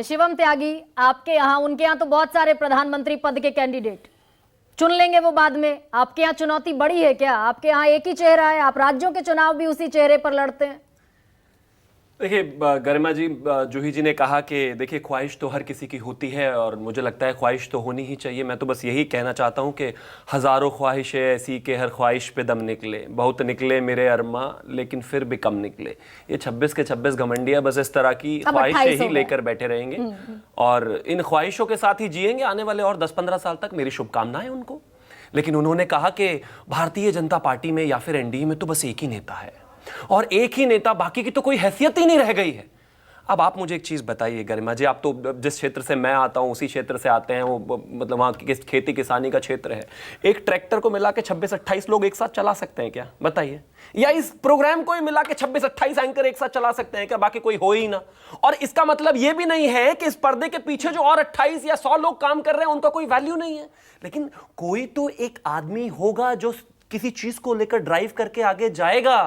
ये शिवम त्यागी, आपके यहाँ, उनके यहाँ तो बहुत सारे प्रधानमंत्री पद के कैंडिडेट चुन लेंगे वो बाद में। आपके यहाँ चुनौती बड़ी है क्या? आपके यहाँ एक ही चेहरा है, आप राज्यों के चुनाव भी उसी चेहरे पर लड़ते हैं। देखिए गरिमा जी, जूही जी ने कहा कि देखिए ख्वाहिश तो हर किसी की होती है और मुझे लगता है ख्वाहिश तो होनी ही चाहिए। मैं तो बस यही कहना चाहता हूँ कि हज़ारों ख्वाहिशें ऐसी कि हर ख्वाहिश पे दम निकले, बहुत निकले मेरे अरमा लेकिन फिर भी कम निकले। ये 26 के 26 घमंडिया बस इस तरह की ख्वाहिशें ही लेकर बैठे रहेंगे और इन ख्वाहिशों के साथ ही जिएंगे आने वाले और 10-15 साल तक। मेरी शुभकामनाएं उनको। लेकिन उन्होंने कहा कि भारतीय जनता पार्टी में या फिर एनडीए में तो बस एक ही नेता है और एक ही नेता, बाकी की तो कोई हैसियत ही नहीं रह गई है। अब आप मुझे एक चीज बताइए गरिमा जी, आप तो जिस क्षेत्र से मैं आता हूं उसी क्षेत्र से आते हैं, वो मतलब वहां की खेती किसानी का क्षेत्र है। एक ट्रैक्टर को मिला के 26-28 लोग एक साथ चला सकते हैं क्या? बताइए। या इस प्रोग्राम को ही मिला के 26-28 एंकर एक साथ चला सकते हैं क्या? बाकी कोई हो ही ना। और इसका मतलब यह भी नहीं है कि इस पर्दे के पीछे जो और 28 या 100 लोग काम कर रहे हैं उनका कोई वैल्यू नहीं है। लेकिन कोई तो एक आदमी होगा जो किसी चीज को लेकर ड्राइव करके आगे जाएगा।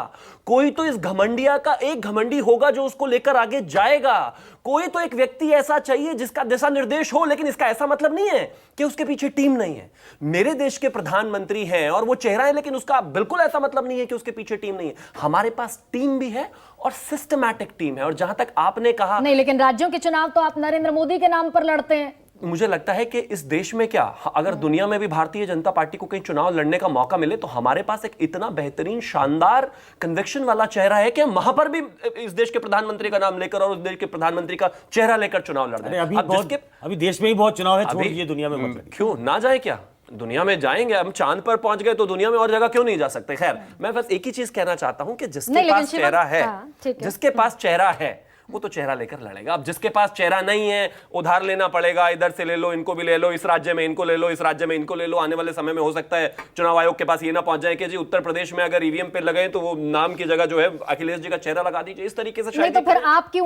कोई तो इस घमंडिया का एक घमंडी होगा जो उसको लेकर आगे जाएगा। कोई तो एक व्यक्ति ऐसा चाहिए जिसका दिशा निर्देश हो। लेकिन इसका ऐसा मतलब नहीं है कि उसके पीछे टीम नहीं है। मेरे देश के प्रधानमंत्री हैं और वो चेहरा है, लेकिन उसका बिल्कुल ऐसा मतलब नहीं है कि उसके पीछे टीम नहीं है। हमारे पास टीम भी है और सिस्टमैटिक टीम है। और जहां तक आपने कहा नहीं, लेकिन राज्यों के चुनाव तो आप नरेंद्र मोदी के नाम पर लड़ते हैं। मुझे लगता है कि इस देश में क्या, अगर दुनिया में भी भारतीय जनता पार्टी को कहीं चुनाव लड़ने का मौका मिले तो हमारे पास एक इतना बेहतरीन शानदार कन्विक्शन वाला चेहरा है कि हम वहां पर भी इस देश के प्रधानमंत्री का नाम लेकर और उस देश के प्रधानमंत्री का चेहरा लेकर चुनाव लड़ रहे हैं। अभी देश में ही बहुत चुनाव है, छोड़ दीजिए दुनिया में मत। क्यों ना जाए? क्या दुनिया में जाएंगे? हम चांद पर पहुंच गए तो दुनिया में और जगह क्यों नहीं जा सकते? खैर, मैं बस एक ही चीज कहना चाहता हूं कि जिसके पास चेहरा है, जिसके पास चेहरा है वो तो चेहरा लेकर लड़ेगा। अब जिसके पास चेहरा नहीं है, उधार लेना पड़ेगा, इधर से ले लो, इनको भी ले लो, इस राज्य में इनको ले लो, इस राज्य में इनको ले लो। आने वाले समय में हो सकता है चुनाव आयोग के पास ये ना पहुंच जाए कि जी उत्तर प्रदेश में अगर ईवीएम पे लगे तो वो नाम की जगह जो है अखिलेश जी का चेहरा लगा दीजिए। इस तरीके से शायद नहीं तो फिर आप क्यों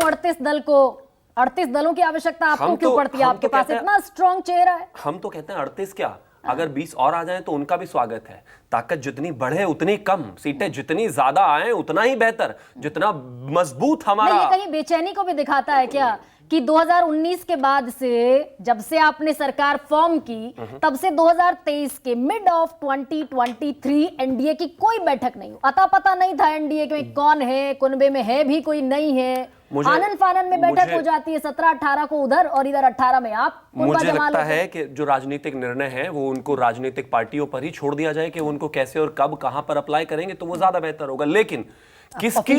38 दलों की आवश्यकता आपको क्यों पड़ती है? आपके पास इतना स्ट्रॉन्ग चेहरा है। हम तो कहते हैं 38 क्या, अगर 20 और आ जाएं तो उनका भी स्वागत है। ताकत जितनी बढ़े उतनी कम, सीटें जितनी ज्यादा आए उतना ही बेहतर, जितना मजबूत हमारा। ये कहीं बेचैनी को भी दिखाता है क्या कि 2019 के बाद से, जब से आपने सरकार फॉर्म की, तब से 2023 के मिड ऑफ 2023 एनडीए की कोई बैठक नहीं हुई। अता पता नहीं था एनडीए में कौन है, कुनबे में है भी कोई नहीं है। आनन फानन में बैठक हो जाती है 17-18 को उधर और इधर 18 में आप। मुझे लगता है कि जो राजनीतिक निर्णय है वो उनको राजनीतिक पार्टियों पर ही छोड़ दिया जाए कि उनको कैसे और कब कहां पर अप्लाई करेंगे तो वो ज्यादा बेहतर होगा। लेकिन किसकी,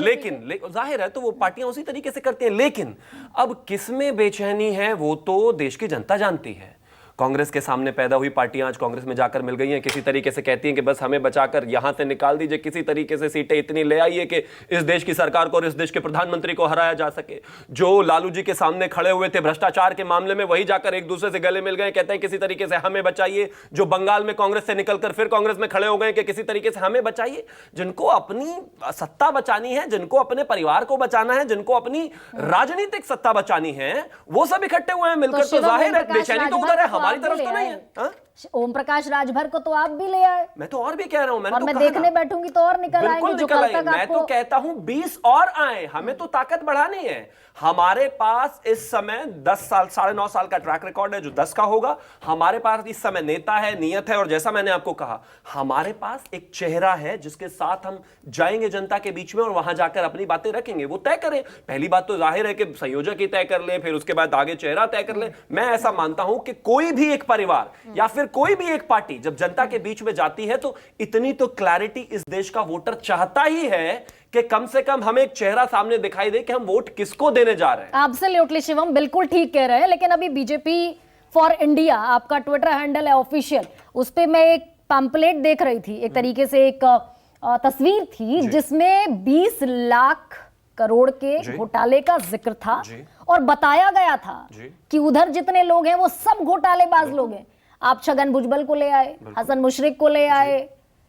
लेकिन जाहिर है तो वो पार्टियां उसी तरीके से करती हैं। लेकिन अब किसमें बेचैनी है वो तो देश की जनता जानती है। कांग्रेस के सामने पैदा हुई पार्टियां आज कांग्रेस में जाकर मिल गई हैं, किसी तरीके से कहती हैं कि बस हमें बचाकर यहां से निकाल दीजिए, किसी तरीके से सीटें इतनी ले आइए कि इस देश की सरकार को और इस देश के प्रधानमंत्री को हराया जा सके। जो लालू जी के सामने खड़े हुए थे भ्रष्टाचार के मामले में, वही जाकर एक दूसरे से गले मिल गए, कहते हैं किसी तरीके से हमें बचाइए। जो बंगाल में कांग्रेस से निकलकर फिर कांग्रेस में खड़े हो गए कि किसी तरीके से हमें बचाइए। जिनको अपनी सत्ता बचानी है, जिनको अपने परिवार को बचाना है, जिनको अपनी राजनीतिक सत्ता बचानी है, वो सब इकट्ठे हुए हैं मिलकर। तो जाहिर है बेचैनी तो उधर है, हमारी तरफ तो नहीं है। ओम प्रकाश राजभर को तो आप भी ले आए। मैं तो और भी कह रहा हूं, और मैं देखने बैठूंगी तो और निकल आएंगे जो कल तक मैं तो कहता हूं 20 और आए। हमें तो ताकत बढ़ानी है। हमारे पास इस समय 10 साल 9.5 साल का ट्रैक रिकॉर्ड है जो 10 का होगा। हमारे पास इस समय नेता है, नियत है और जैसा मैंने आपको कहा हमारे पास एक चेहरा है जिसके साथ हम जाएंगे जनता के बीच में और वहां जाकर अपनी बातें रखेंगे। वो तय करें। पहली बात तो जाहिर है कि संयोजक ही तय कर ले, फिर उसके बाद आगे चेहरा तय कर ले। मैं ऐसा मानता हूं कि कोई भी एक परिवार या फिर कोई भी एक पार्टी जब जनता के बीच में जाती है तो इतनी तो क्लैरिटी इस देश का वोटर चाहता ही है कि कम से कम हमें एक चेहरा सामने दिखाई दे कि हम वोट किसको देने जा रहे हैं। एब्सोल्युटली शिवम, बिल्कुल ठीक कह रहे हैं। लेकिन अभी बीजेपी फॉर इंडिया आपका ट्विटर हैंडल है ऑफिशियल, उस पे मैं एक पैम्पलेट देख रही थी, एक तरीके से एक तस्वीर थी जिसमें 20 लाख करोड़ के घोटाले का जिक्र था और बताया गया था कि उधर जितने लोग हैं वो सब घोटालेबाज लोग हैं। आप छगन भुजबल को ले आए, हसन मुशरिक को ले आए,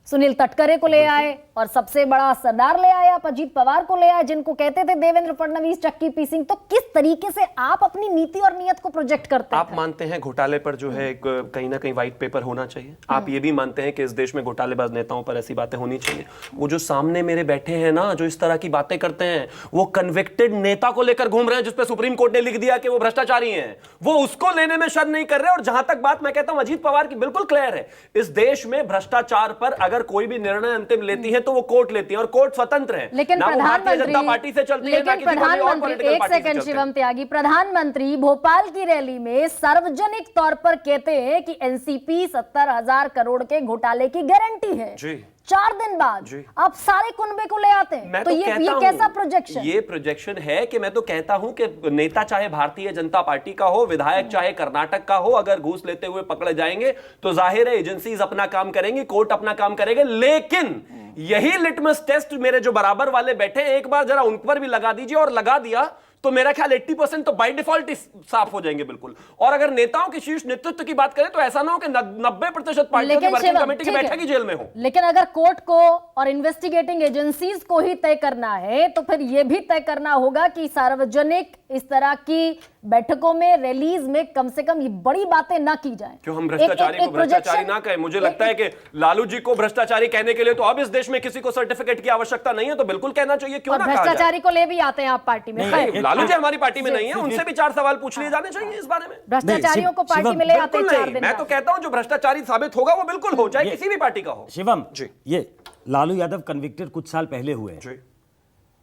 सुनील तटकरे को ले आए और सबसे बड़ा सरदार ले आए आप, अजीत पवार को ले आए, जिनको कहते थे देवेंद्र फडणवीस चक्की पीसिंग। तो किस तरीके से आप अपनी नीति और नियत को प्रोजेक्ट करते हैं? आप मानते हैं घोटाले पर जो है कहीं ना कहीं व्हाइट पेपर होना चाहिए? आप ये भी मानते हैं कि इस देश में घोटालेबाज नेताओं पर ऐसी बातें होनी चाहिए? वो जो सामने मेरे बैठे हैं ना, जो इस तरह की बातें करते हैं, वो कन्विक्टेड नेता को लेकर घूम रहे हैं जिसपे सुप्रीम कोर्ट ने लिख दिया कि वो भ्रष्टाचारी हैं। वो उसको लेने में शर्म नहीं कर रहे। और जहां तक बात मैं कहता हूं अजीत पवार की बिल्कुल क्लियर है, इस देश में भ्रष्टाचार पर अगर कोई भी निर्णय अंतिम लेती है तो वो कोर्ट लेती है, और कोर्ट स्वतंत्र है। लेकिन ना वो भारतीय जनता पार्टी से चलती है, ना किसी और पॉलिटिकल एक पार्टी से सेकंड चलते हैं। शिवम त्यागी, प्रधानमंत्री भोपाल की रैली में सार्वजनिक तौर पर कहते हैं कि एनसीपी 70,000 करोड़ के घोटाले की गारंटी है। जी। 4 दिन बाद आप सारे कुनबे को ले आते हैं। मैं तो ये कैसा प्रोजेक्शन? ये प्रोजेक्शन है कि मैं तो कहता हूं कि नेता चाहे भारतीय जनता पार्टी का हो, विधायक चाहे कर्नाटक का हो, अगर घूस लेते हुए पकड़े जाएंगे तो जाहिर है एजेंसीज अपना काम करेंगी, कोर्ट अपना काम करेंगे। लेकिन यही लिटमस टेस्ट मेरे जो बराबर वाले बैठे हैं, एक बार जरा उन पर भी लगा दीजिए, और लगा दिया तो मेरा ख्याल 80% तो बाय डिफॉल्ट साफ हो जाएंगे बिल्कुल। और अगर नेताओं के शीर्ष नेतृत्व की बात करें तो ऐसा ना हो कि 90% पार्टियों की वर्किंग कमेटी के बैठक ही जेल में हो। लेकिन अगर कोर्ट को और इन्वेस्टिगेटिंग एजेंसीज को ही तय करना है तो फिर यह भी तय करना होगा कि सार्वजनिक इस तरह की बैठकों में, रैलीज में कम से कम ये बड़ी बातें ना की जाए। क्यों हम भ्रष्टाचारी को भ्रष्टाचारी ना कहें? मुझे लगता है कि लालू जी को भ्रष्टाचारी कहने के लिए तो अब इस देश में किसी को सर्टिफिकेट की आवश्यकता नहीं है, तो बिल्कुल कहना चाहिए। क्यों ना कहा जाए? भ्रष्टाचारी को ले भी आते हैं आप पार्टी में? लालू जी हमारी पार्टी में नहीं है, उनसे भी 4 सवाल पूछ लिए जाने चाहिए इस बारे में। भ्रष्टाचारियों को पार्टी में ले आते हैं 4 दिन। मैं तो कहता हूं जो भ्रष्टाचारी साबित होगा वो बिल्कुल हो, चाहे किसी भी पार्टी का हो। शिवम जी, ये लालू यादव कन्विक्टेड कुछ साल पहले हुए हैं।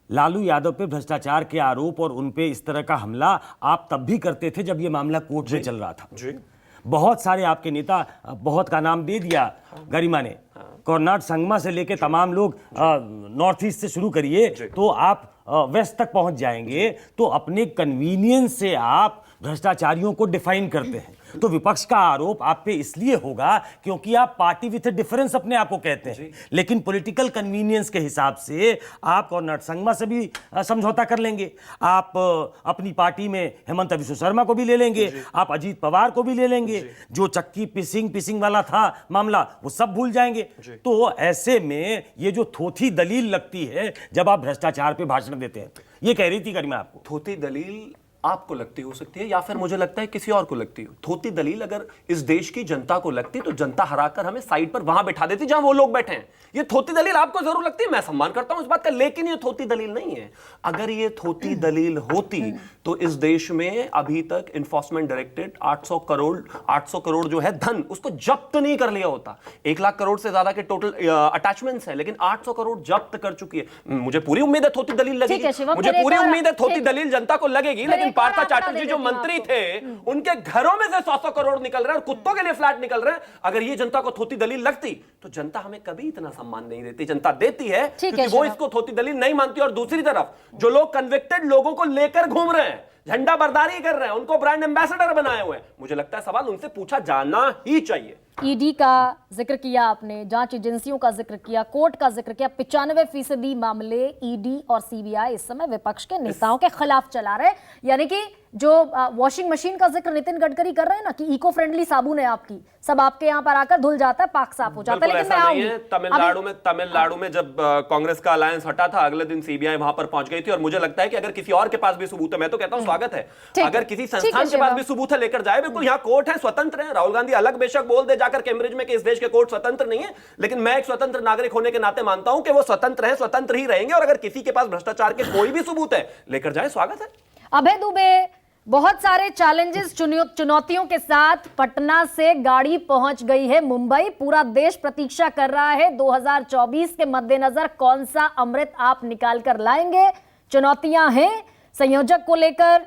लालू यादव पे भ्रष्टाचार के आरोप और उन पे इस तरह का हमला आप तब भी करते थे जब ये मामला कोर्ट में चल रहा था। बहुत सारे आपके नेता, बहुत का नाम दे दिया गरिमा ने, कर्नाट संगमा से लेके तमाम लोग, नॉर्थ ईस्ट से शुरू करिए तो आप वेस्ट तक पहुंच जाएंगे। तो अपने कन्वीनियंस से आप भ्रष्टाचारियों को डिफाइन करते हैं। तो विपक्ष का आरोप आप पे इसलिए होगा क्योंकि आप पार्टी विथ डिफरेंस अपने आप को कहते हैं, लेकिन पॉलिटिकल कन्वीनियंस के हिसाब से आप कर्नाट संगमा से भी समझौता कर लेंगे, आप अपनी पार्टी में हेमंत विश्व शर्मा को भी ले लेंगे, आप अजीत पवार को भी ले लेंगे, जो चक्की पिसिंग वाला था मामला वो सब भूल जाएंगे। तो ऐसे में ये जो थोथी दलील लगती है जब आप भ्रष्टाचार पे भाषण देते हैं, ये कह रही थी गरिमा आपको। थोथी दलील आपको लगती हो सकती है, या फिर मुझे लगता है किसी और को लगती हो। थोथी दलील अगर इस देश की जनता को लगती तो जनता हराकर हमें साइड पर वहां बैठा देती जहां वो लोग बैठे हैं। ये थोथी दलील आपको जरूर लगती है, मैं सम्मान करता हूं इस बात का, लेकिन ये थोथी दलील नहीं है। अगर ये थोथी दलील होती तो इस देश में अभी तक इन्फोर्समेंट डायरेक्टरेट 800 करोड़ जो है धन, उसको जब्त नहीं कर लिया होता। 1 लाख करोड़ से ज्यादा के टोटल अटैचमेंट्स है, लेकिन 800 करोड़ जब्त कर चुकी है। मुझे पूरी उम्मीद है थोथी दलील लगेगी, मुझे पूरी उम्मीद है थोथी दलील जनता को लगेगी। लेकिन पार्था चैटर्जी जो मंत्री थे उनके घरों में से 100 करोड़ निकल रहे हैं और कुत्तों के लिए फ्लैट निकल रहे हैं। अगर ये जनता को थोथी दलील लगती तो जनता हमें कभी इतना सम्मान नहीं देती। जनता देती है क्योंकि वो इसको थोथी दलील नहीं मानती। और दूसरी तरफ जो लोग कन्विक्टेड लोगों को लेकर घूम रहे हैं, झंडा बरदारी कर रहे हैं, उनको ब्रांड एम्बेसडर बनाए हुए हैं, मुझे लगता है सवाल उनसे पूछा जाना ही चाहिए। ईडी का जिक्र किया आपने, जांच एजेंसियों का जिक्र किया, कोर्ट का जिक्र किया। 95% मामले ईडी और सीबीआई इस समय विपक्ष के नेताओं के खिलाफ चला रहे। यानी कि जो वॉशिंग मशीन का जिक्र नितिन गडकरी कर रहे हैं ना कि इको फ्रेंडली साबुन है आपकी, सब आपके यहाँ पर आकर धुल जाता है, पाक साफ हो जाता है। लेकिन तमिलनाडु में जब कांग्रेस का अलायंस हटा था, अगले दिन सीबीआई वहां पर पहुंच गई थी। और मुझे लगता है कि अगर किसी और के पास भी सबूत है, मैं तो कहता हूं स्वागत है। अगर किसी संस्थान के पास भी सबूत है लेकर जाए, बिल्कुल, यहाँ कोर्ट है, स्वतंत्र है। राहुल गांधी अलग बेशक बोल दे जाकर कैम्ब्रिज में कि इस देश के कोर्ट स्वतंत्र नहीं है, लेकिन मैं एक स्वतंत्र नागरिक होने के नाते मानता हूं कि वो स्वतंत्र है, स्वतंत्र ही रहेंगे। और अगर किसी के पास भ्रष्टाचार के कोई भी सबूत है, लेकर जाए, स्वागत है। अभय दुबे, बहुत सारे चैलेंजेस, चुनौतियों के साथ पटना से गाड़ी पहुंच गई है मुंबई। पूरा देश प्रतीक्षा कर रहा है 2024 के मद्देनजर कौन सा अमृत आप निकाल कर लाएंगे। चुनौतियां हैं संयोजक को लेकर,